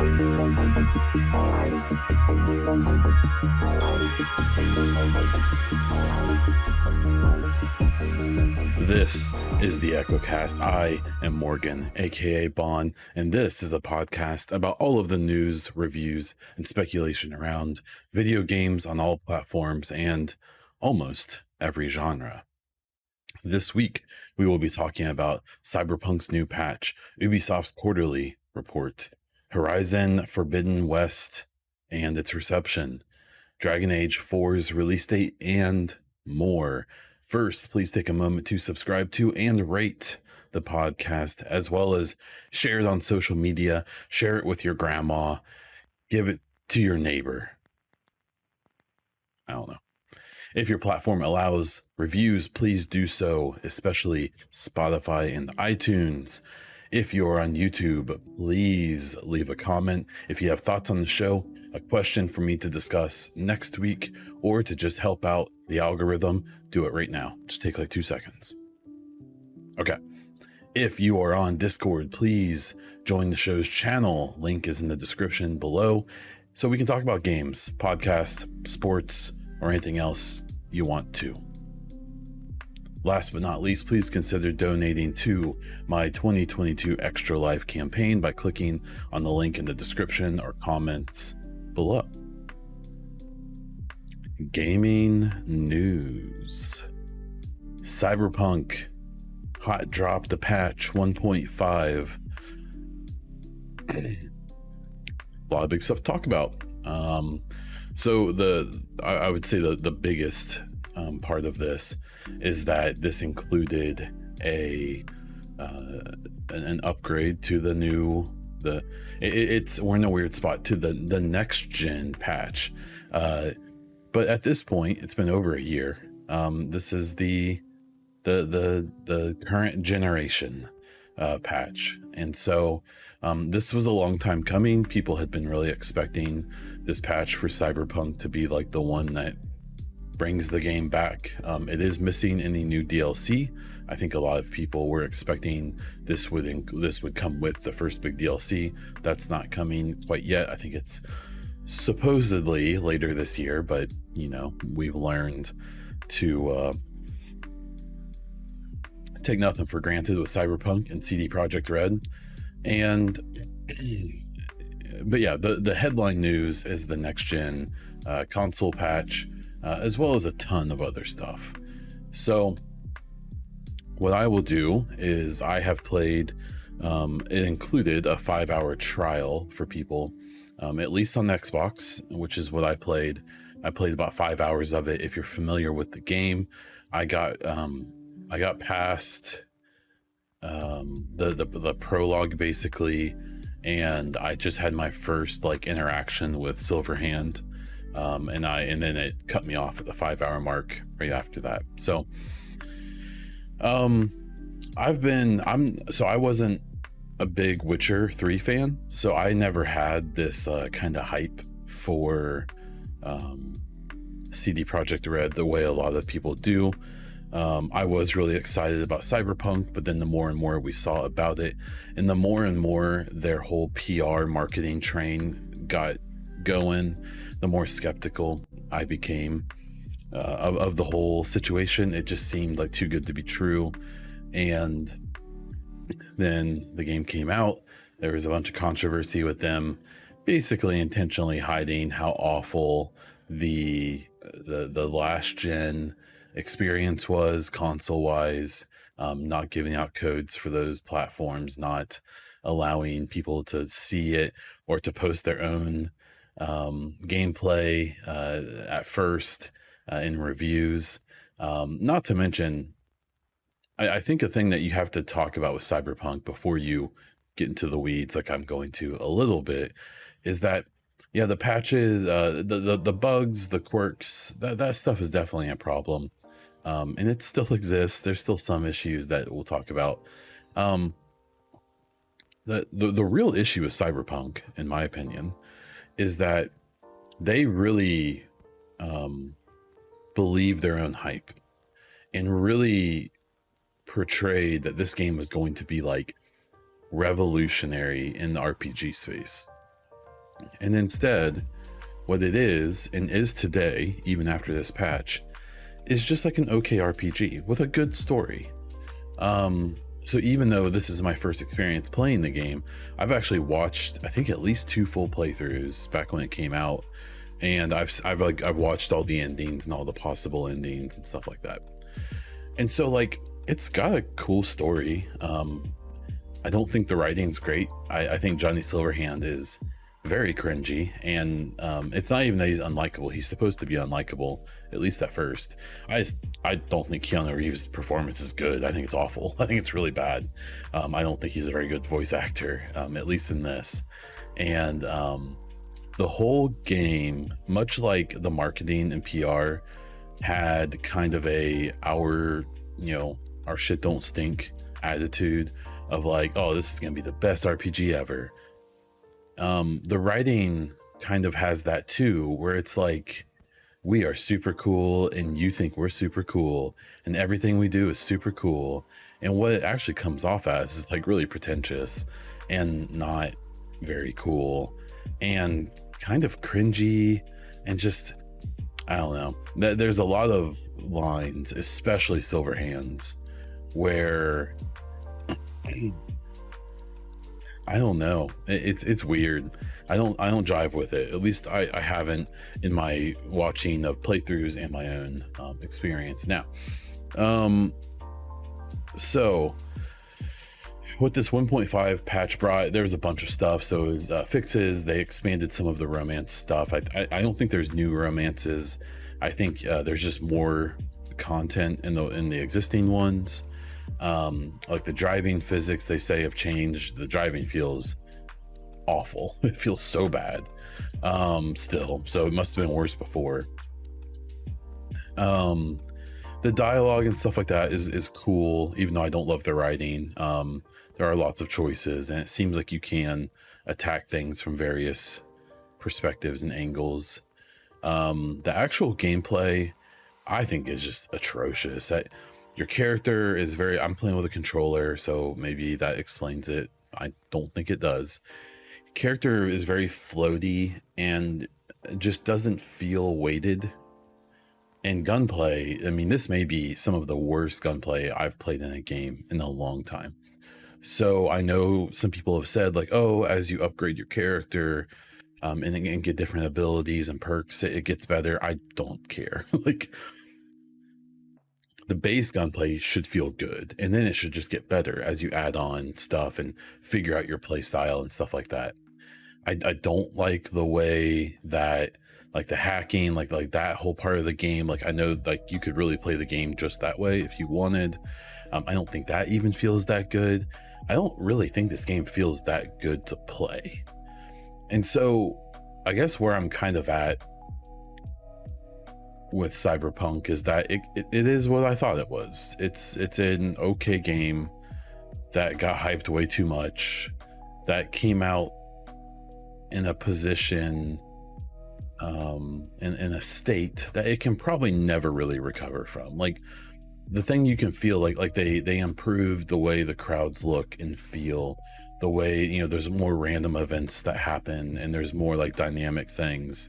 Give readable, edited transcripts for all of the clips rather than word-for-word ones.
This is the EchoCast. I am Morgan, aka Bon, and this is a podcast about all of the news, reviews, and speculation around video games on all platforms and almost every genre. This week, we will be talking about Cyberpunk's new patch, Ubisoft's quarterly report, Horizon Forbidden West and its reception, Dragon Age 4's release date, and more. First, please take a moment to subscribe to and rate the podcast, as well as share it on social media, share it with your grandma, give it to your neighbor. I don't know. If your platform allows reviews, please do so, especially Spotify and iTunes. If you're on YouTube, please leave a comment. If you have thoughts on the show, a question for me to discuss next week, or to just help out the algorithm, do it right now. Just take like 2 seconds. Okay. If you are on Discord, please join the show's channel. Link is in the description below, so we can talk about games, podcasts, sports, or anything else you want to. Last but not least, please consider donating to my 2022 Extra Life campaign by clicking on the link in the description or comments below. Gaming news. Cyberpunk hot dropped the patch 1.5. A lot of big stuff to talk about. So I would say the biggest part of this is that this included an upgrade to the new we're in a weird spot to the next gen patch, but at this point it's been over a year. This is the current generation patch, and so this was a long time coming. People had been really expecting this patch for Cyberpunk to be like the one that brings the game back. It is missing any new DLC. I think a lot of people were expecting this would come with the first big DLC. That's not coming quite yet. I think it's supposedly later this year, but you know, we've learned to take nothing for granted with Cyberpunk and CD Projekt Red. And but yeah, the headline news is the next gen console patch, as well as a ton of other stuff. So what I will do is I have played, it included a 5-hour trial for people, at least on Xbox, which is what I played. I played about 5 hours of it. If you're familiar with the game, I got past the prologue basically, and I just had my first like interaction with Silverhand, and then it cut me off at the 5-hour mark right after that. So I wasn't a big Witcher 3 fan, so I never had this kind of hype for CD Projekt Red the way a lot of people do. I was really excited about Cyberpunk, but then the more and more we saw about it, and the more and more their whole PR marketing train got going, the more skeptical I became of the whole situation. It just seemed like too good to be true. And then the game came out. There was a bunch of controversy with them basically intentionally hiding how awful the last gen experience was console wise, not giving out codes for those platforms, not allowing people to see it or to post their own gameplay at first in reviews. Not to mention, I think a thing that you have to talk about with Cyberpunk before you get into the weeds, like I'm going to a little bit, is that yeah, the patches, the bugs, the quirks, that stuff is definitely a problem. And it still exists. There's still some issues that we'll talk about. The real issue with Cyberpunk, in my opinion, is that they really believe their own hype and really portrayed that this game was going to be like revolutionary in the RPG space. And instead, what it is, and is today, even after this patch, is just like an okay RPG with a good story. So even though this is my first experience playing the game, I've actually watched, I think, at least 2 full playthroughs back when it came out, and I've watched all the endings and all the possible endings and stuff like that. And so like it's got a cool story. I don't think the writing's great. I think Johnny Silverhand is very cringy, and it's not even that he's unlikable. He's supposed to be unlikable, at least at first. I don't think Keanu Reeves' performance is good. I think it's awful. I think it's really bad. I don't think he's a very good voice actor, at least in this. And the whole game, much like the marketing and PR, had kind of our shit don't stink attitude of like, oh, this is gonna be the best RPG ever. The writing kind of has that too, where it's like, we are super cool and you think we're super cool and everything we do is super cool, and what it actually comes off as is like really pretentious and not very cool and kind of cringy, and just, I don't know. There's a lot of lines, especially Silverhand's, where I don't know. It's weird. I don't jive with it. At least I haven't in my watching of playthroughs and my own experience. Now, so what this 1.5 patch brought, there was a bunch of stuff. So it was fixes. They expanded some of the romance stuff. I don't think there's new romances. I think there's just more content in the existing ones. Like the driving physics, they say, have changed. The driving feels awful. It feels so bad still, so it must have been worse before. The dialogue and stuff like that is cool, even though I don't love the writing. There are lots of choices, and it seems like you can attack things from various perspectives and angles. The actual gameplay, I think, is just atrocious. Your character is I'm playing with a controller, so maybe that explains it. I don't think it does. Character is very floaty and just doesn't feel weighted. And gunplay, I mean, this may be some of the worst gunplay I've played in a game in a long time. So I know some people have said like, oh, as you upgrade your character and get different abilities and perks, it gets better. I don't care. Like, the base gunplay should feel good, and then it should just get better as you add on stuff and figure out your play style and stuff like that. I don't like the way that, like, the hacking, like that whole part of the game, like, I know like you could really play the game just that way if you wanted. I don't think that even feels that good. I don't really think this game feels that good to play. And so I guess where I'm kind of at with Cyberpunk is that it is what I thought it was. It's an okay game that got hyped way too much, that came out in a position, in a state that it can probably never really recover from. Like, the thing you can feel like they improved the way the crowds look and feel, the way, you know, there's more random events that happen and there's more like dynamic things.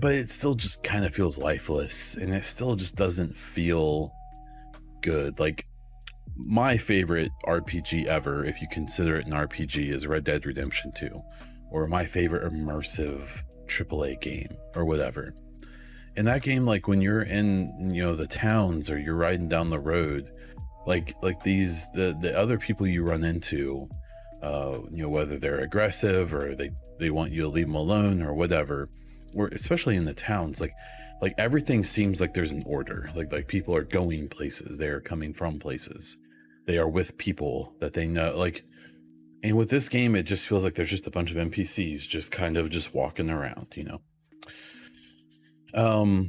But it still just kind of feels lifeless, and it still just doesn't feel good. Like, my favorite RPG ever, if you consider it an RPG, is Red Dead Redemption 2, or my favorite immersive AAA game or whatever. In that game, like when you're in, you know, the towns or you're riding down the road, like the other people you run into, you know, whether they're aggressive or they want you to leave them alone or whatever, or especially in the towns, like everything seems like there's an order. Like people are going places, they are coming from places, they are with people that they know. Like, and with this game, it just feels like there's just a bunch of NPCs just kind of just walking around, you know. I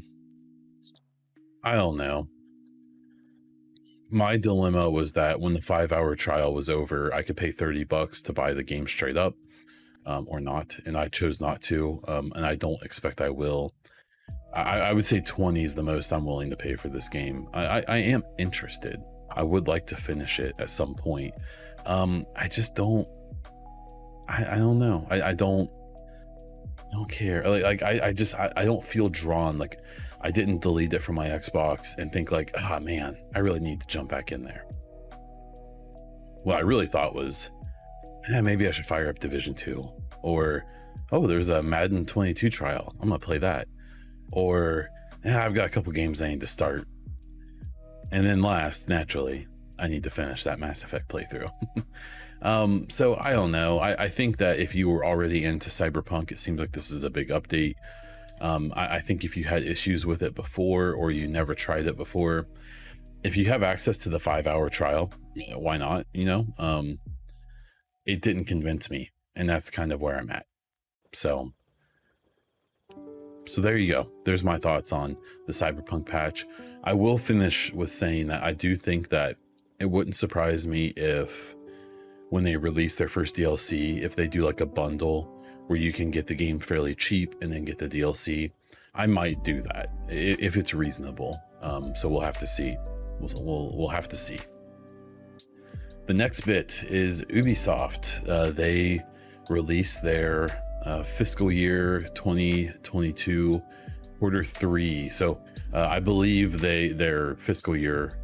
don't know. My dilemma was that when the 5-hour trial was over, I could pay $30 to buy the game straight up, or not, and I chose not to, and I don't expect I will. I would say 20 is the most I'm willing to pay for this game. I am interested. I would like to finish it at some point. I just don't I don't know. I don't care. I don't feel drawn. Like, I didn't delete it from my Xbox and think like, ah, man, I really need to jump back in there. What I really thought was, maybe I should fire up Division 2, or, oh, there's a Madden 22 trial, I'm gonna play that, or I've got a couple games I need to start. And then last, naturally, I need to finish that Mass Effect playthrough. So I don't know. I think that if you were already into Cyberpunk, it seems like this is a big update. I think if you had issues with it before, or you never tried it before, if you have access to the 5-hour trial, why not? It didn't convince me, and that's kind of where I'm at. So there you go. There's my thoughts on the Cyberpunk patch. I will finish with saying that I do think that it wouldn't surprise me if, when they release their first DLC, if they do like a bundle where you can get the game fairly cheap and then get the DLC. I might do that if it's reasonable. So we'll have to see. We'll have to see. The next bit is Ubisoft. They released their fiscal year 2022 quarter 3. So I believe their fiscal year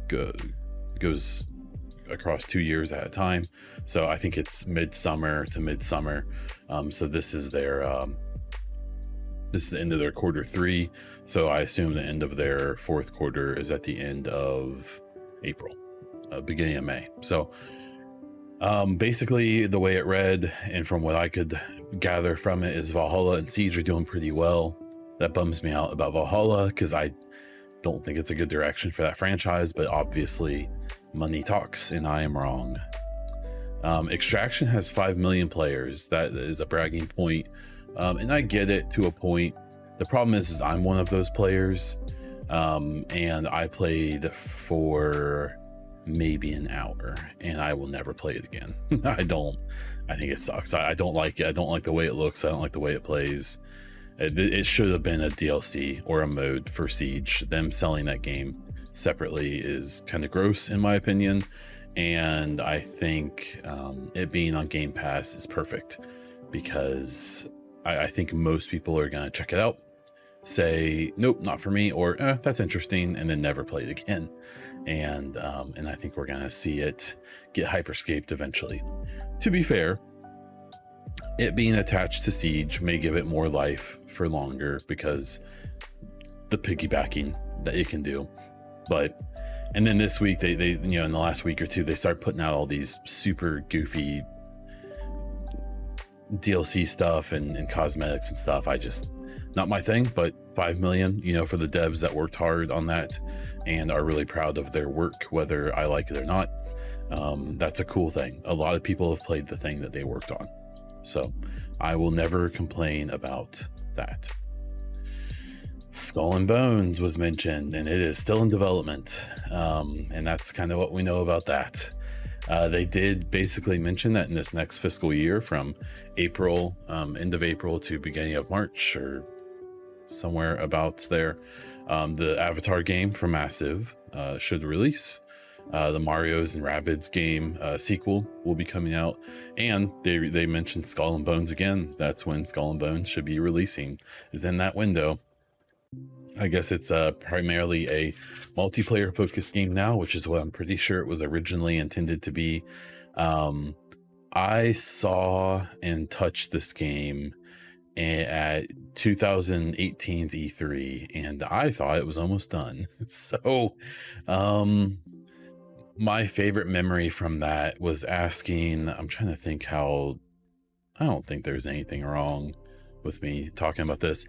goes across 2 years at a time. So I think it's midsummer to midsummer. So this is their this is the end of their quarter 3. So I assume the end of their fourth quarter is at the end of April, beginning of May. So basically the way it read, and from what I could gather from it, is Valhalla and Siege are doing pretty well. That bums me out about Valhalla, because I don't think it's a good direction for that franchise, but obviously money talks, and I am wrong. Extraction has 5 million players. That is a bragging point, and I get it to a point. The problem is I'm one of those players, and I played for maybe an hour, and I will never play it again. I think it sucks. I don't like it. I don't like the way it looks. I don't like the way it plays. It should have been a DLC or a mode for Siege. Them selling that game separately is kind of gross, in my opinion. And I think it being on Game Pass is perfect, because I think most people are going to check it out, say, nope, not for me, or that's interesting, and then never play it again. And I think we're going to see it get hyperscaped eventually. To be fair, it being attached to Siege may give it more life for longer, because the piggybacking that it can do. And then this week, they in the last week or two, they start putting out all these super goofy DLC stuff and cosmetics and stuff. Not my thing, but 5 million, for the devs that worked hard on that and are really proud of their work, whether I like it or not. That's a cool thing. A lot of people have played the thing that they worked on. So I will never complain about that. Skull and Bones was mentioned, and it is still in development. And that's kind of what we know about that. They did basically mention that in this next fiscal year, from April, end of April to beginning of March, or somewhere about there, the Avatar game for Massive should release. The Marios and Rabbids game sequel will be coming out, and they mentioned Skull and Bones again. That's when Skull and Bones should be releasing, is in that window. I guess it's primarily a multiplayer focused game now, which is what I'm pretty sure it was originally intended to be. I saw and touched this game at 2018's E3, and I thought it was almost done. So my favorite memory from that was asking, I'm trying to think how, I don't think there's anything wrong with me talking about this.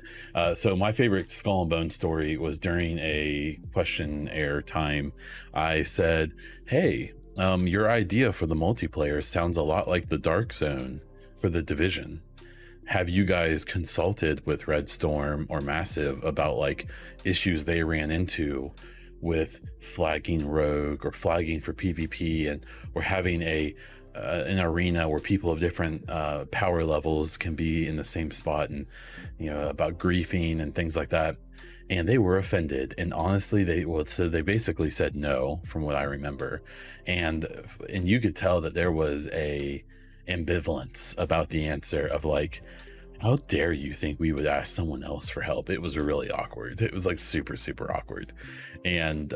So my favorite Skull and Bones story was during a questionnaire time. I said, hey, your idea for the multiplayer sounds a lot like the Dark Zone for the Division. Have you guys consulted with Red Storm or Massive about like issues they ran into with flagging rogue or flagging for PvP, and or having an arena where people of different power levels can be in the same spot, and about griefing and things like that? And they were offended, and honestly they basically said no, from what I remember. And you could tell that there was an ambivalence about the answer of like, how dare you think we would ask someone else for help? It was really awkward. It was like super, super awkward. And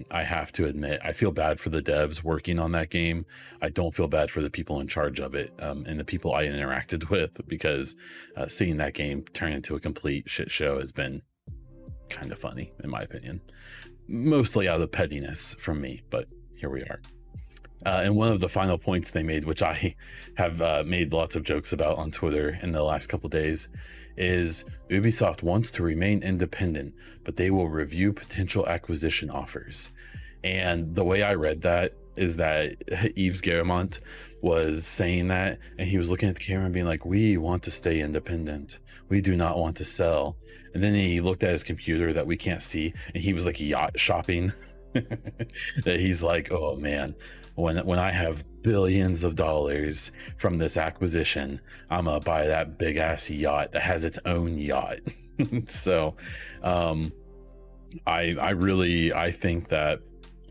I have to admit, I feel bad for the devs working on that game. I don't feel bad for the people in charge of it, and the people I interacted with, because seeing that game turn into a complete shit show has been kind of funny, in my opinion. Mostly out of pettiness from me, but here we are. And one of the final points they made, which I have made lots of jokes about on Twitter in the last couple days, is Ubisoft wants to remain independent, but they will review potential acquisition offers. And the way I read that is that Yves Guillemot was saying that, and he was looking at the camera and being like, we want to stay independent. We do not want to sell. And then he looked at his computer that we can't see, and he was like yacht shopping. That he's like, oh man, when I have billions of dollars from this acquisition, I'm gonna buy that big ass yacht that has its own yacht. So I think that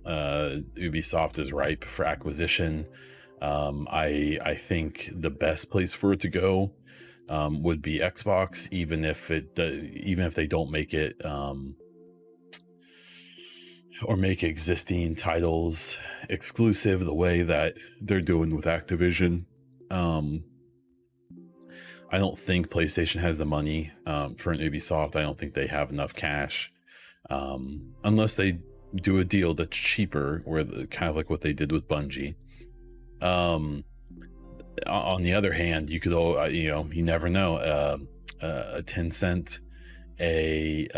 Ubisoft is ripe for acquisition. I think the best place for it to go would be Xbox, even if they don't make it or make existing titles exclusive the way that they're doing with Activision. I don't think PlayStation has the money for an Ubisoft. I don't think they have enough cash, unless they do a deal that's cheaper, or kind of like what they did with Bungie. On the other hand, you could, you never know, a Tencent, an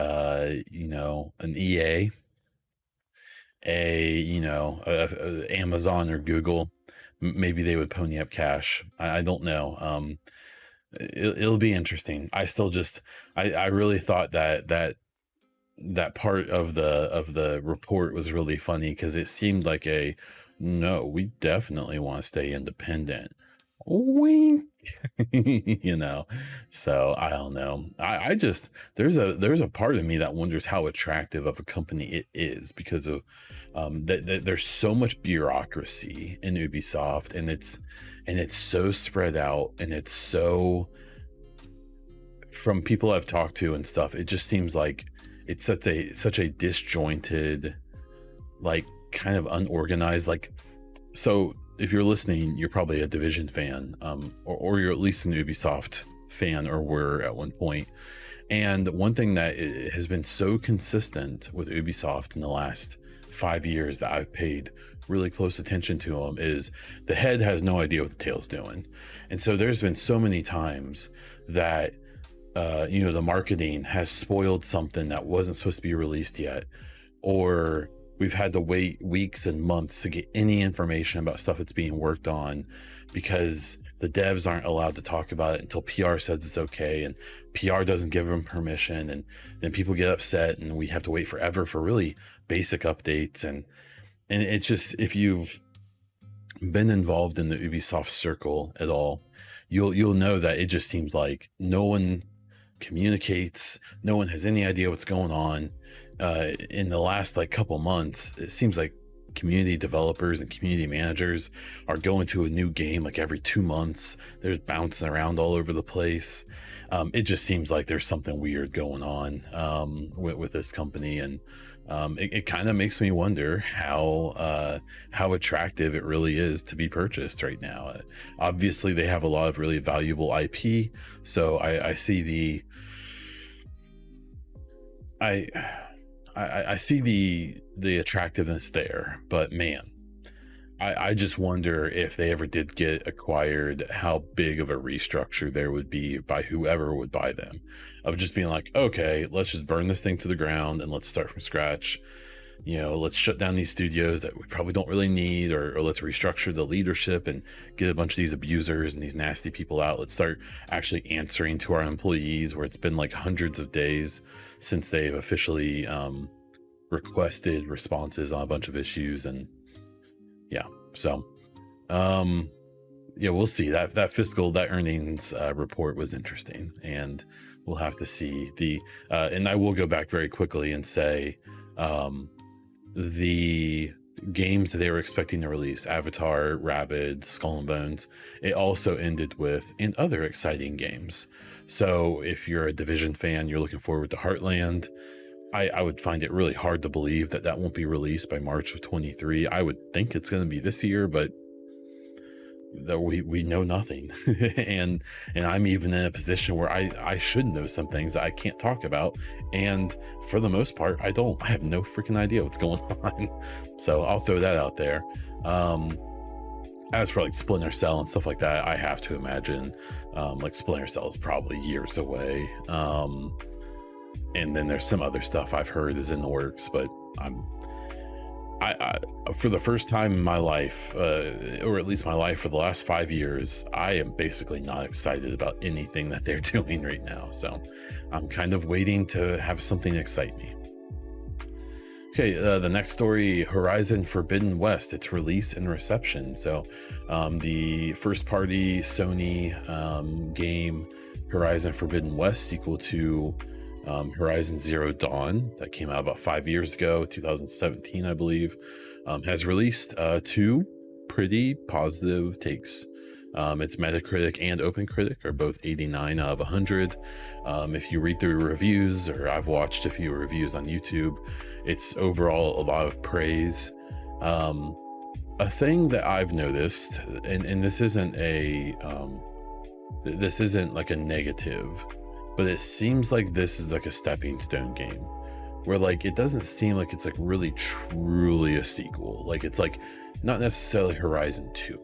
EA, a Amazon or Google, maybe they would pony up cash. I don't know. It'll be interesting. I still just, I really thought that part of the report was really funny, because it seemed like no, we definitely want to stay independent. Wink. So I don't know. I just, there's a part of me that wonders how attractive of a company it is, because of that there's so much bureaucracy in Ubisoft, and it's so spread out, and it's so, from people I've talked to and stuff, it just seems like it's such a disjointed, like kind of unorganized, like, so if you're listening, you're probably a Division fan, or you're at least an Ubisoft fan, or were at one point. And one thing that has been so consistent with Ubisoft in the last 5 years that I've paid really close attention to them is the head has no idea what the tail's doing. And so there's been so many times that the marketing has spoiled something that wasn't supposed to be released yet, or we've had to wait weeks and months to get any information about stuff that's being worked on, because the devs aren't allowed to talk about it until PR says it's okay, and PR doesn't give them permission, and then people get upset, and we have to wait forever for really basic updates. And it's just, if you've been involved in the Ubisoft circle at all, you'll know that it just seems like no one communicates, no one has any idea what's going on. In the last couple months, it seems like community developers and community managers are going to a new game like every 2 months. They're bouncing around all over the place. It just seems like there's something weird going on with this company, and it kind of makes me wonder how attractive it really is to be purchased right now. Obviously, they have a lot of really valuable IP, so I see the attractiveness there, but man, I just wonder if they ever did get acquired, how big of a restructure there would be by whoever would buy them, of just being like, okay, let's just burn this thing to the ground and let's start from scratch. Let's shut down these studios that we probably don't really need, or let's restructure the leadership and get a bunch of these abusers and these nasty people out. Let's start actually answering to our employees, where it's been like hundreds of days since they've officially requested responses on a bunch of issues. And we'll see. That earnings report was interesting, and we'll have to see and I will go back very quickly and say the games that they were expecting to release, Avatar, Rabbids, Skull and Bones, it also ended with "and other exciting games." So if you're a Division fan, you're looking forward to Heartland. I would find it really hard to believe that that won't be released by March of 23. I would think it's going to be this year, but we know nothing. and I'm even in a position where I should know some things that I can't talk about, and for the most part I have no freaking idea what's going on. So I'll throw that out there. As for like Splinter Cell and stuff like that, I have to imagine like Splinter Cell is probably years away. And then there's some other stuff I've heard is in the works, but I for the first time in my life, or at least my life for the last 5 years, I am basically not excited about anything that they're doing right now. So I'm kind of waiting to have something excite me. Okay, the next story, Horizon Forbidden West, its release and reception. So the first party Sony game, Horizon Forbidden West, sequel to Horizon Zero Dawn, that came out about 5 years ago, 2017, I believe, has released 2 pretty positive takes. Its Metacritic and OpenCritic are both 89 out of 100. If you read through reviews, or I've watched a few reviews on YouTube, it's overall a lot of praise. A thing that I've noticed, and this isn't like a negative, but it seems like this is like a stepping stone game, where like it doesn't seem like it's like really truly a sequel. Like it's like not necessarily Horizon 2.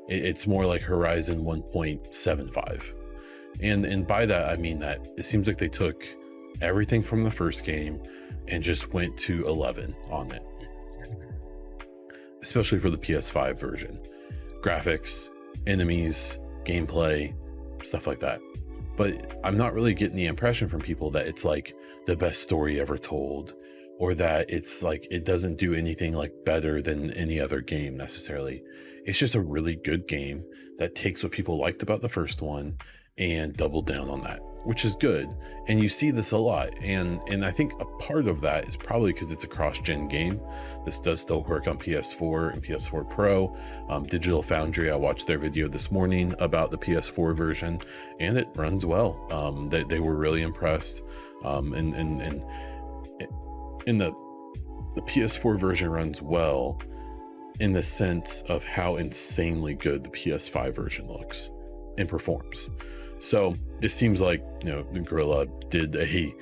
It's more like Horizon 1.75. And by that I mean that it seems like they took everything from the first game and just went to 11 on it, especially for the PS5 version. Graphics, enemies, gameplay, stuff like that. But I'm not really getting the impression from people that it's like the best story ever told, or that it's like it doesn't do anything like better than any other game necessarily. It's just a really good game that takes what people liked about the first one and doubled down on that, which is good. And you see this a lot, and I think a part of that is probably because it's a cross-gen game. This does still work on PS4 and PS4 Pro. Digital Foundry, I watched their video this morning about the PS4 version, and it runs well. They were really impressed. And the PS4 version runs well in the sense of how insanely good the PS5 version looks and performs. So it seems like, you know, Guerrilla did a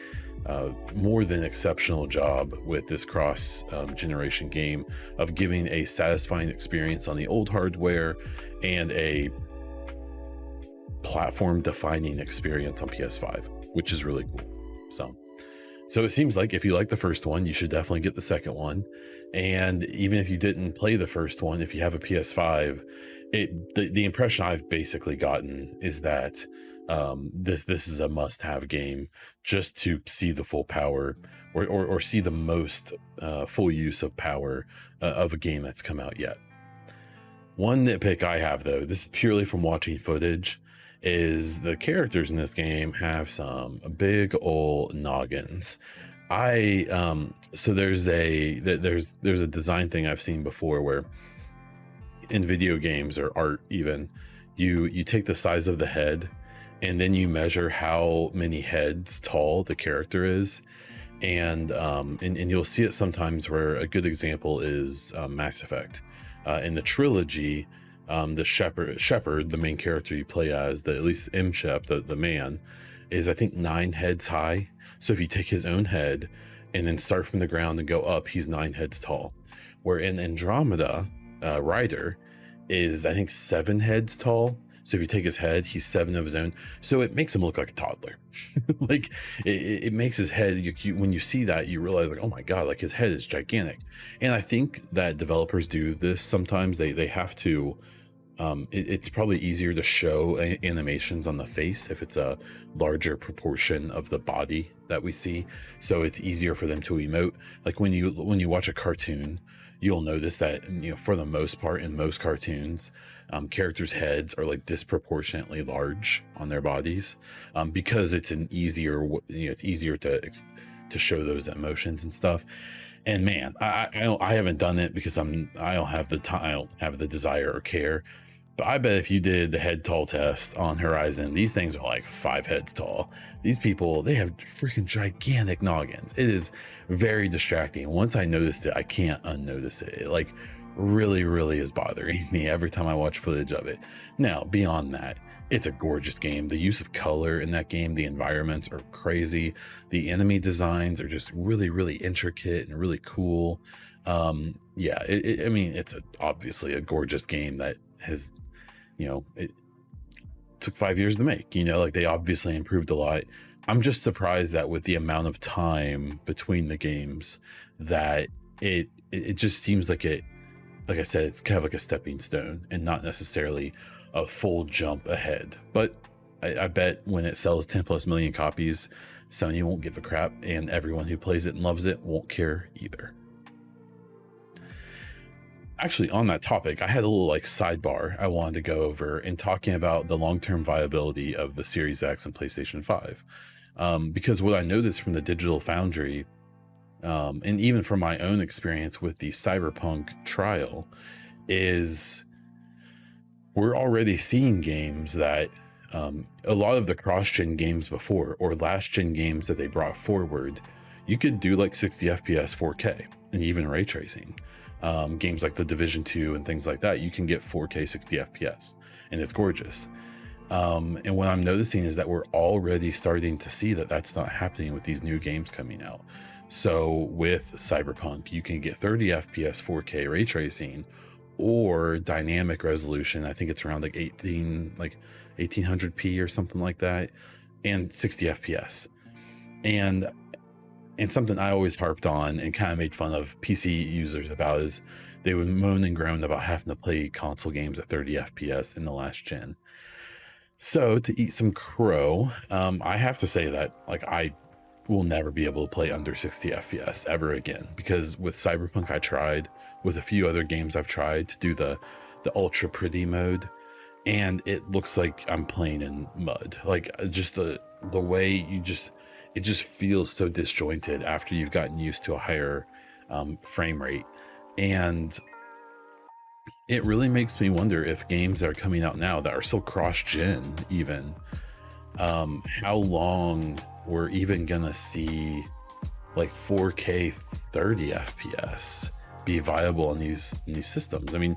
more than exceptional job with this cross generation game of giving a satisfying experience on the old hardware and a platform defining experience on PS5, which is really cool. So it seems like if you like the first one, you should definitely get the second one. And even if you didn't play the first one, if you have a PS5, the impression I've basically gotten is that this is a must-have game just to see the full power, or see the most full use of power of a game that's come out yet. One nitpick I have, though, this is purely from watching footage, is the characters in this game have some big old noggins. So there's a design thing I've seen before where in video games or art even, you take the size of the head and then you measure how many heads tall the character is, and you'll see it sometimes where a good example is Mass Effect. In the trilogy, the Shepard, the main character you play as, at least M-Shep, the man, is I think 9 heads high. So if you take his own head and then start from the ground and go up, he's 9 heads tall. Where in Andromeda, Ryder is I think 7 heads tall. So if you take his head, he's 7 of his own. So it makes him look like a toddler. Like it makes his head, when you see that, you realize like, oh my God, like his head is gigantic. And I think that developers do this sometimes. They have to, it's probably easier to show animations on the face if it's a larger proportion of the body that we see. So it's easier for them to emote. Like when you watch a cartoon, you'll notice that, you know, for the most part in most cartoons, characters' heads are like disproportionately large on their bodies, because it's it's easier to show those emotions and stuff. And man, I haven't done it because I don't have the time, I don't have the desire or care. But I bet if you did the head tall test on Horizon, these things are like 5 heads tall. These people, they have freaking gigantic noggins. It is very distracting. Once I noticed it, I can't unnotice it. It like really, really is bothering me every time I watch footage of it. Now, beyond that, it's a gorgeous game. The use of color in that game, the environments are crazy. The enemy designs are just really, really intricate and really cool. Yeah, I mean, it's obviously a gorgeous game that has, it took 5 years to make. Like they obviously improved a lot. I'm just surprised that with the amount of time between the games, that it just seems like like I said, it's kind of like a stepping stone and not necessarily a full jump ahead. But I bet when it sells 10 plus million copies, Sony won't give a crap, and everyone who plays it and loves it won't care either. Actually, on that topic, I had a little like sidebar I wanted to go over in talking about the long-term viability of the Series X and PlayStation 5. Because what I noticed from the Digital Foundry, and even from my own experience with the Cyberpunk trial, is we're already seeing games that a lot of the cross-gen games before, or last-gen games that they brought forward, you could do like 60 FPS 4K and even ray tracing. Games like The Division 2 and things like that, you can get 4K 60 FPS and it's gorgeous. And what I'm noticing is that we're already starting to see that that's not happening with these new games coming out. So with Cyberpunk, you can get 30 FPS 4K ray tracing or dynamic resolution. I think it's around like 1800p or something like that, and 60 FPS. And something I always harped on and kind of made fun of PC users about is they would moan and groan about having to play console games at 30 FPS in the last gen. So to eat some crow, I have to say that like I will never be able to play under 60 FPS ever again, because with Cyberpunk I tried, with a few other games I've tried to do the ultra pretty mode, and it looks like I'm playing in mud. Like just the way it just feels so disjointed after you've gotten used to a higher frame rate. And it really makes me wonder if games that are coming out now that are still cross-gen even, how long we're even gonna see like 4K 30 FPS be viable in these systems. I mean,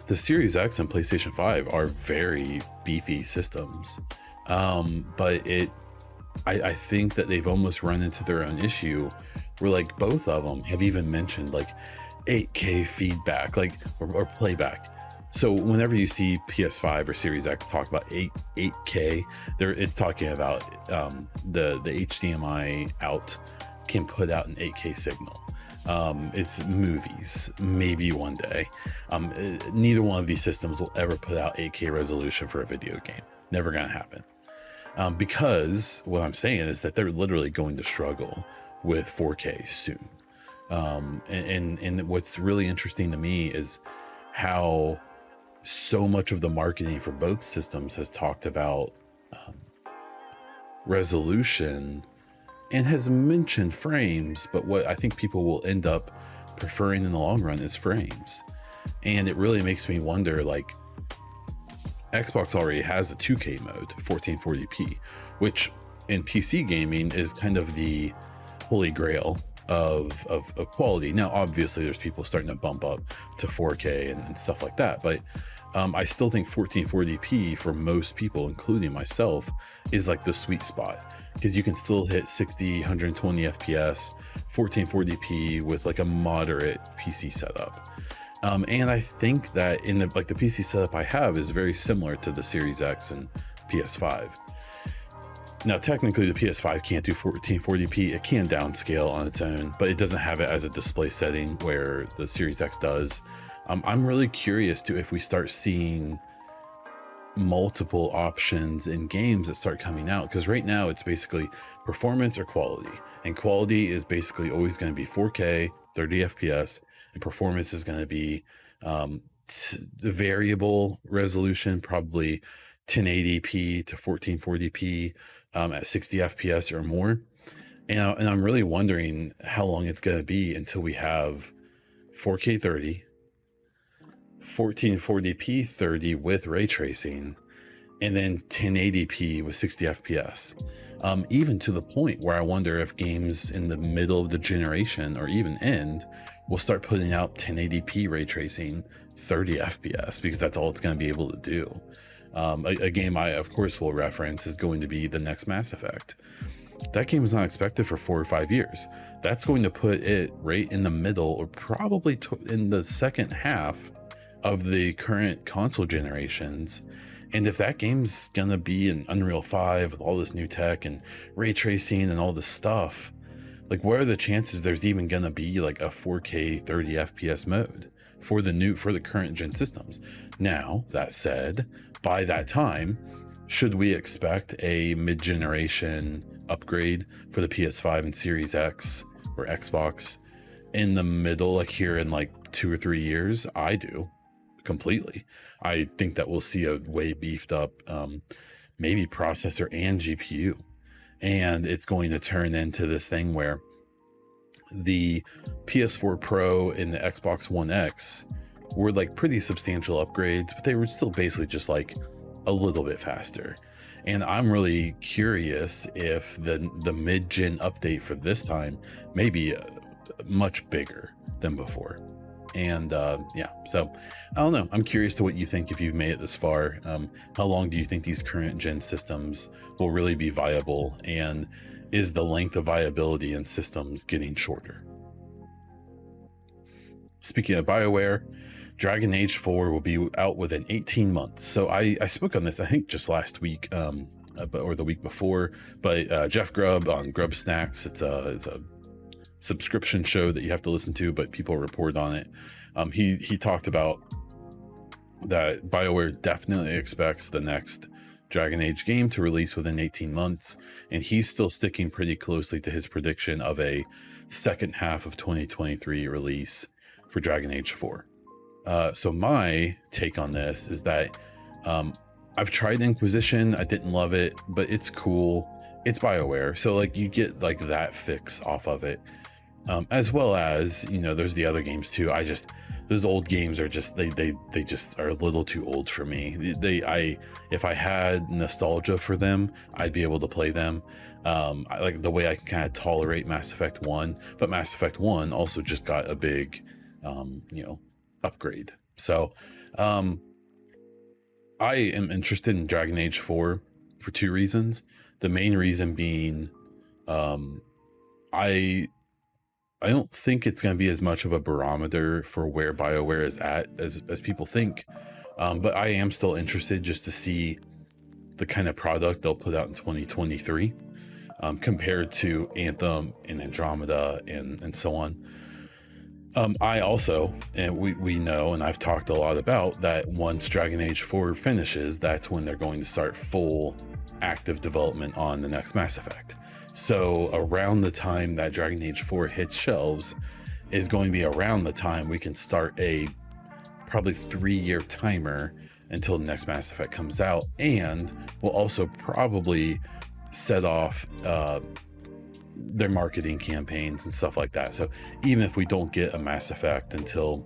the Series X and PlayStation 5 are very beefy systems, but I think that they've almost run into their own issue where like both of them have even mentioned like 8K feedback, like or playback. So whenever you see PS5 or Series X talk about 8K, it's talking about the HDMI out can put out an 8K signal. It's movies, maybe one day. Neither one of these systems will ever put out 8K resolution for a video game. Never gonna happen. Because what I'm saying is that they're literally going to struggle with 4K soon. And what's really interesting to me is how so much of the marketing for both systems has talked about resolution and has mentioned frames, but what I think people will end up preferring in the long run is frames. And it really makes me wonder, like, Xbox already has a 2K mode, 1440p, which in PC gaming is kind of the holy grail of quality. Now, obviously, there's people starting to bump up to 4K and stuff like that, but I still think 1440p for most people, including myself, is like the sweet spot, because you can still hit 60, 120 FPS, 1440p with like a moderate PC setup. And I think that in the PC setup I have is very similar to the Series X and PS5. Now, technically, the PS5 can't do 1440p. It can downscale on its own, but it doesn't have it as a display setting where the Series X does. I'm really curious to if we start seeing multiple options in games that start coming out, because right now it's basically performance or quality, and quality is basically always going to be 4K 30 FPS, and performance is going to be the variable resolution, probably 1080p to 1440p at 60 FPS or more. And I'm really wondering how long it's going to be until we have 4K 30, 1440p 30 with ray tracing, and then 1080p with 60 FPS. Even to the point where I wonder if games in the middle of the generation or even end will start putting out 1080p ray tracing 30 FPS, because that's all it's going to be able to do. A game I of course will reference is going to be the next Mass Effect. That game is not expected for 4 or 5 years. That's going to put it right in the middle, or probably in the second half of the current console generations. And if that game's gonna be in Unreal 5 with all this new tech and ray tracing and all this stuff, like, what are the chances there's even gonna be like a 4K 30 FPS mode for the current gen systems? Now, that said, by that time, should we expect a mid-generation upgrade for the PS5 and Series X or Xbox in the middle, like here in like 2 or 3 years? I do, completely. I think that we'll see a way beefed up maybe processor and GPU, and it's going to turn into this thing where the PS4 Pro and the Xbox One X were like pretty substantial upgrades, but they were still basically just like a little bit faster. And I'm really curious if the mid-gen update for this time may be much bigger than before. And yeah, so I don't know. I'm curious to what you think if you've made it this far. How long do you think these current gen systems will really be viable? And is the length of viability in systems getting shorter? Speaking of BioWare, Dragon Age 4 will be out within 18 months. So I spoke on this, I think just last week, or the week before, but Jeff Grubb on Grub Snacks, it's a subscription show that you have to listen to, but people report on it. He talked about that BioWare definitely expects the next Dragon Age game to release within 18 months, and he's still sticking pretty closely to his prediction of a second half of 2023 release for Dragon Age 4. So my take on this is that I've tried Inquisition. I didn't love it, but it's cool. It's BioWare, so like you get like that fix off of it, as well as, you know, there's the other games too. Those old games are just they just are a little too old for me. If I had nostalgia for them, I'd be able to play them. I like the way I can kind of tolerate Mass Effect 1, but Mass Effect 1 also just got a big upgrade. So I am interested in Dragon Age 4 for 2 reasons. The main reason being, I don't think it's going to be as much of a barometer for where BioWare is at as people think. But I am still interested just to see the kind of product they'll put out in 2023, compared to Anthem and Andromeda and so on. I also, and we know, and I've talked a lot about, that once Dragon Age 4 finishes, that's when they're going to start full active development on the next Mass Effect. So around the time that Dragon Age 4 hits shelves is going to be around the time we can start a probably 3-year timer until the next Mass Effect comes out, and we'll also probably set off their marketing campaigns and stuff like that. So even if we don't get a Mass Effect until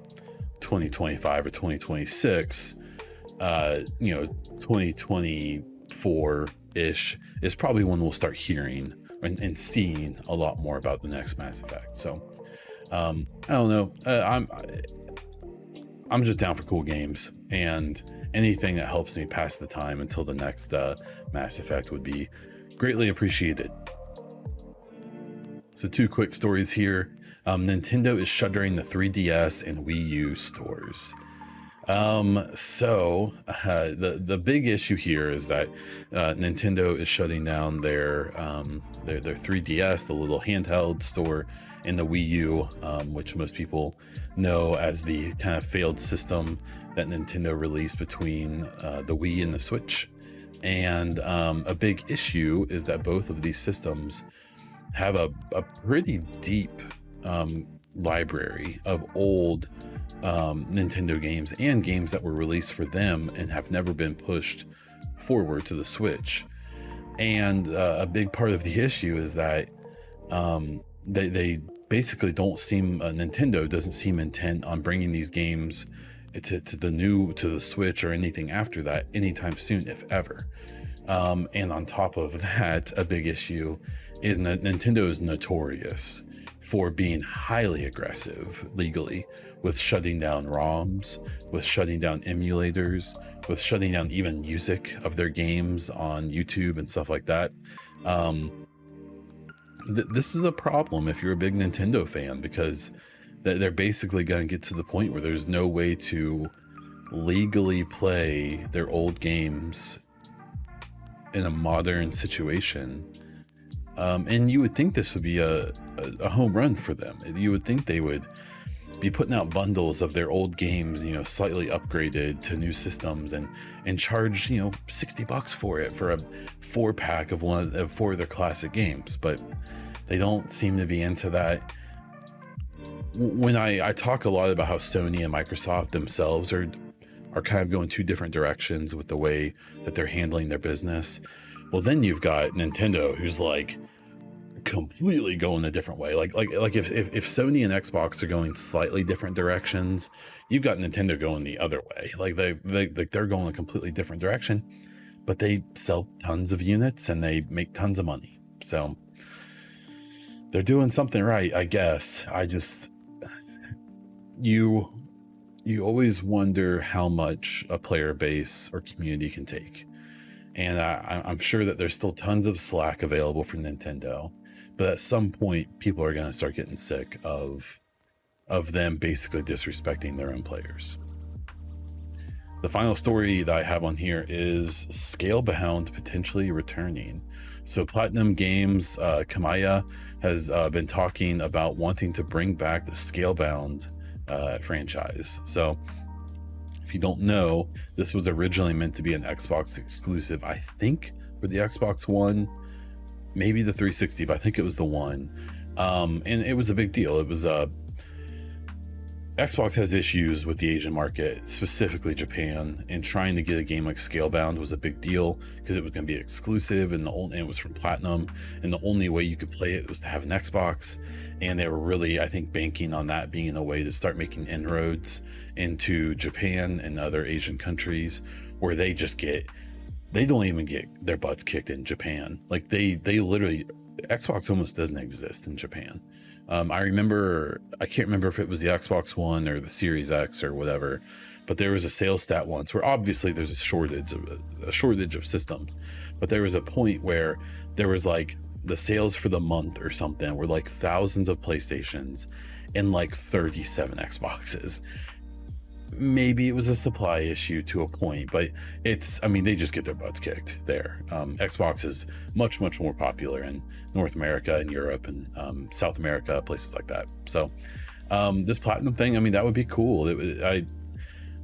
2025 or 2026, 2024-ish is probably when we'll start hearing and seeing a lot more about the next Mass Effect. So I don't know. I'm just down for cool games, and anything that helps me pass the time until the next Mass Effect would be greatly appreciated. So 2 quick stories here. Nintendo is shuttering the 3DS and Wii U stores. The big issue here is that Nintendo is shutting down their 3DS, the little handheld store, and the Wii U, which most people know as the kind of failed system that Nintendo released between the Wii and the Switch. And a big issue is that both of these systems have a pretty deep library of old Nintendo games and games that were released for them and have never been pushed forward to the Switch. And a big part of the issue is that They basically don't seem, Nintendo doesn't seem intent on bringing these games to the Switch or anything after that anytime soon, if ever. And on top of that, a big issue is that Nintendo is notorious for being highly aggressive legally with shutting down ROMs, with shutting down emulators, with shutting down even music of their games on YouTube and stuff like that. This is a problem if you're a big Nintendo fan, because they're basically going to get to the point where there's no way to legally play their old games in a modern situation. And you would think this would be a home run for them. You would think they would be putting out bundles of their old games, you know, slightly upgraded to new systems, and charge, you know, $60 for it, for a 4-pack of one of 4 of their classic games. But they don't seem to be into that. When I talk a lot about how Sony and Microsoft themselves are kind of going 2 different directions with the way that they're handling their business, well, then you've got Nintendo, who's like completely going a different way. Like if Sony and Xbox are going slightly different directions, you've got Nintendo going the other way. Like they're going a completely different direction, but they sell tons of units and they make tons of money. So they're doing something right, I guess. You always wonder how much a player base or community can take. And I'm sure that there's still tons of slack available for Nintendo, but at some point people are going to start getting sick of them basically disrespecting their own players. The final story that I have on here is Scalebound potentially returning. So Platinum Games, Kamaya has been talking about wanting to bring back the Scalebound franchise. So if you don't know, this was originally meant to be an Xbox exclusive, I think, for the Xbox One, maybe the 360, but I think it was the One. And it was a big deal. It was Xbox has issues with the Asian market, specifically Japan, and trying to get a game like Scalebound was a big deal because it was going to be exclusive, and it was from Platinum, and the only way you could play it was to have an Xbox. And they were really, I think, banking on that being a way to start making inroads into Japan and other Asian countries, where they don't even get their butts kicked in Japan. Like they literally, Xbox almost doesn't exist in Japan. I can't remember if it was the Xbox One or the Series X or whatever, but there was a sales stat once where obviously there's a shortage of systems, but there was a point where there was like the sales for the month or something were like thousands of PlayStations and like 37 Xboxes. Maybe it was a supply issue to a point, but they just get their butts kicked there. Xbox is much, much more popular in North America and Europe and South America, places like that. So this Platinum thing, that would be cool.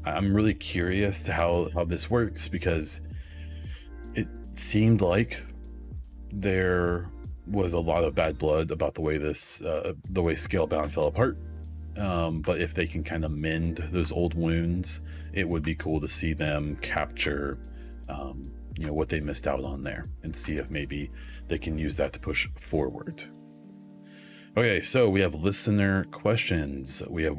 I'm really curious to how this works, because it seemed like there was a lot of bad blood about the way Scalebound fell apart. But if they can kind of mend those old wounds, it would be cool to see them capture what they missed out on there, and see if maybe they can use that to push forward. Okay, so we have listener questions. We have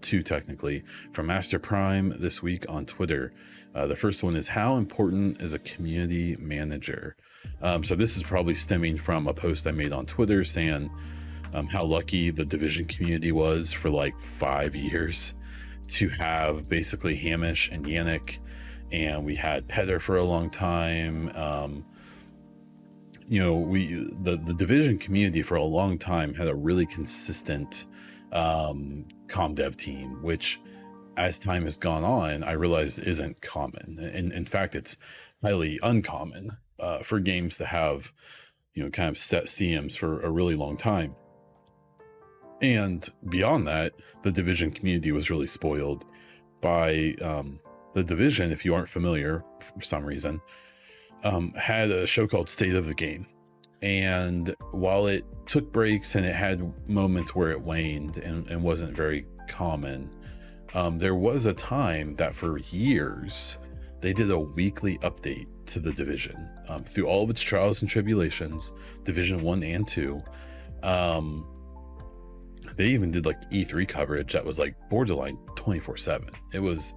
two technically, from Master Prime this week on Twitter. The first one is, how important is a community manager? So this is probably stemming from a post I made on Twitter saying how lucky the Division community was for like 5 years to have basically Hamish and Yannick, and we had Petter for a long time. The Division community for a long time had a really consistent comm dev team, which as time has gone on, I realized isn't common. And in fact, it's highly uncommon for games to have, kind of set CMs for a really long time. And beyond that, the Division community was really spoiled by the Division, if you aren't familiar for some reason, had a show called State of the Game. And while it took breaks and it had moments where it waned and wasn't very common, there was a time that for years they did a weekly update to the Division. Through all of its trials and tribulations, Division 1 and 2, Um, they even did like E3 coverage that was like borderline 24/7. It was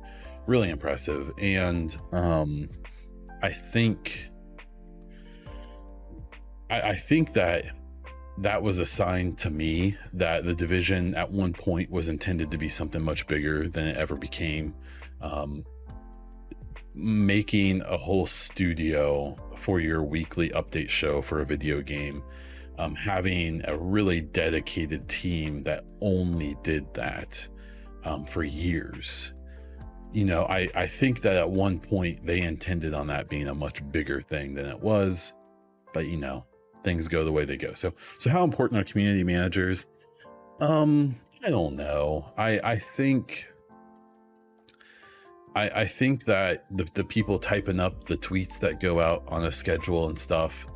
really impressive. And I think that that was a sign to me that the Division at one point was intended to be something much bigger than it ever became. Making a whole studio for your weekly update show for a video game, having a really dedicated team that only did that for years. I think that at one point they intended on that being a much bigger thing than it was, but things go the way they go. So how important are community managers? I don't know. I think that the people typing up the tweets that go out on a schedule and stuff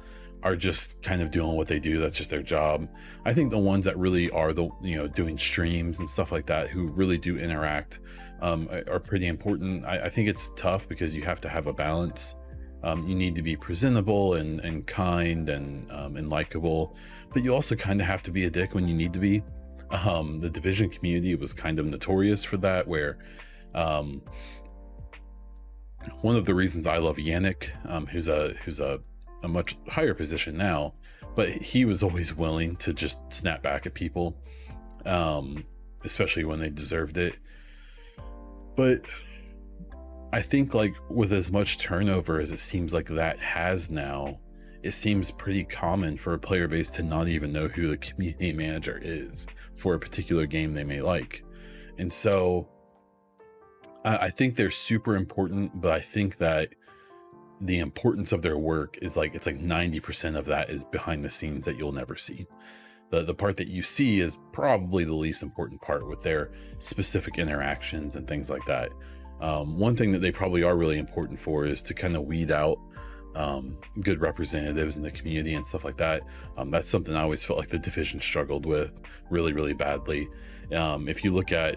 are just kind of doing what they do. That's just their job. I think the ones that really are doing streams and stuff like that, who really do interact, are pretty important. I think it's tough because you have to have a balance. You need to be presentable and kind and likable, but you also kind of have to be a dick when you need to be. The Division community was kind of notorious for that, where one of the reasons I love Yannick, who's a much higher position now, but he was always willing to just snap back at people, especially when they deserved it. But I think, like, with as much turnover as it seems like that has now, it seems pretty common for a player base to not even know who the community manager is for a particular game they may like. And so I think they're super important, but I think that the importance of their work is like, it's like 90% of that is behind the scenes that you'll never see. The part that you see is probably the least important part, with their specific interactions and things like that. One thing that they probably are really important for is to kind of weed out good representatives in the community and stuff like that. That's something I always felt like the Division struggled with really, really badly. If you look at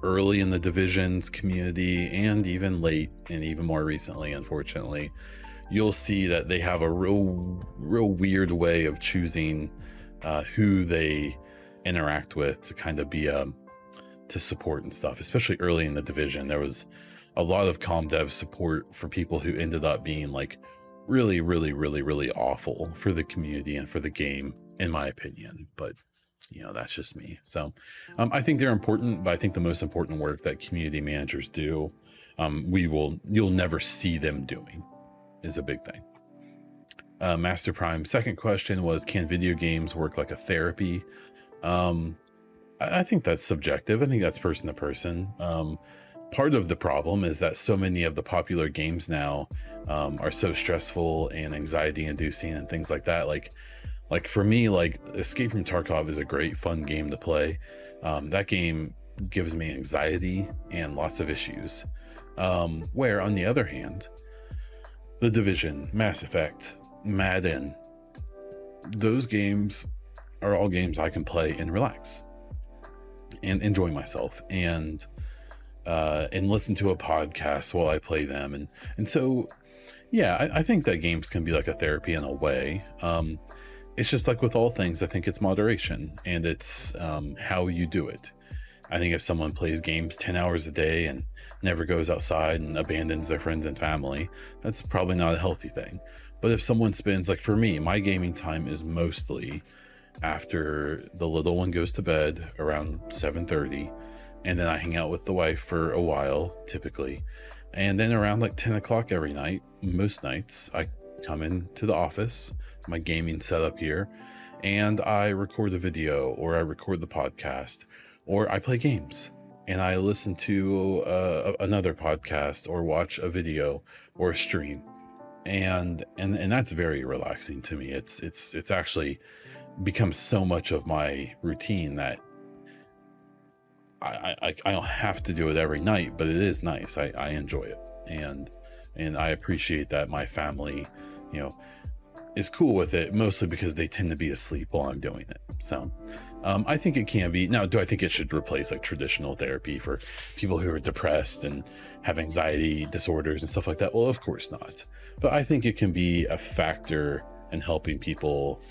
early in the Division's community, and even late, and even more recently, unfortunately, you'll see that they have a real weird way of choosing who they interact with to kind of be to support and stuff. Especially early in the Division, there was a lot of comm dev support for people who ended up being like really, really, really, really awful for the community and for the game, in my opinion. But that's just me. So I think they're important, but I think the most important work that community managers do, you'll never see them doing, is a big thing. Master Prime, second question was, can video games work like a therapy? I think that's subjective. I think that's person to person. Part of the problem is that so many of the popular games now are so stressful and anxiety inducing and things like that. Like for me, like Escape from Tarkov is a great fun game to play. That game gives me anxiety and lots of issues. Where on the other hand, The Division, Mass Effect, Madden, those games are all games I can play and relax and enjoy myself and listen to a podcast while I play them. And so, yeah, I think that games can be like a therapy in a way. It's just like with all things, I think it's moderation, and it's how you do it. I think if someone plays games 10 hours a day and never goes outside and abandons their friends and family, that's probably not a healthy thing. But if someone spends, like for me, my gaming time is mostly after the little one goes to bed around 7:30, and then I hang out with the wife for a while, typically. And then around like 10 o'clock every night, most nights, I come into the office, my gaming setup here, and I record a video, or I record the podcast, or I play games and I listen to another podcast, or watch a video or a stream. And that's very relaxing to me. It's actually become so much of my routine that I don't have to do it every night, but it is nice. I enjoy it, and I appreciate that my family, is cool with it, mostly because they tend to be asleep while I'm doing it. So I think it can be. Now, do I think it should replace like traditional therapy for people who are depressed and have anxiety disorders and stuff like that? Well, of course not. But I think it can be a factor in helping people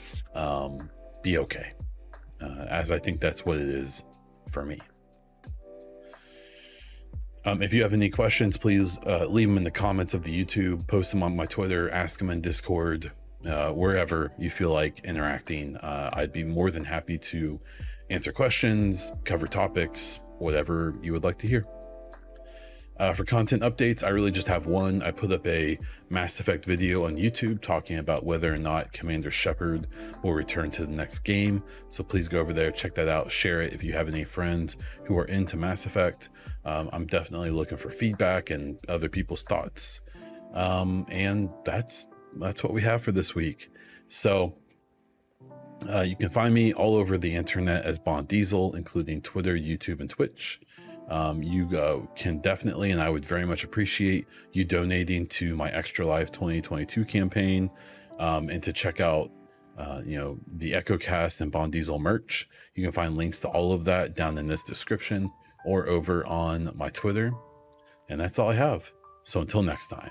be be okay, as I think that's what it is for me. If you have any questions, please leave them in the comments of the YouTube, post them on my Twitter, ask them in Discord, wherever you feel like interacting. I'd be more than happy to answer questions, cover topics, whatever you would like to hear. For content updates, I really just have one. I put up a Mass Effect video on YouTube talking about whether or not Commander Shepard will return to the next game. So please go over there, check that out, share it if you have any friends who are into Mass Effect. I'm definitely looking for feedback and other people's thoughts. And that's what we have for this week. So you can find me all over the internet as Bond Diesel, including Twitter, YouTube, and Twitch. You can definitely, and I would very much appreciate you donating to my Extra Life 2022 campaign, and to check out, the EchoCast and Bond Diesel merch. You can find links to all of that down in this description or over on my Twitter. And that's all I have. So until next time.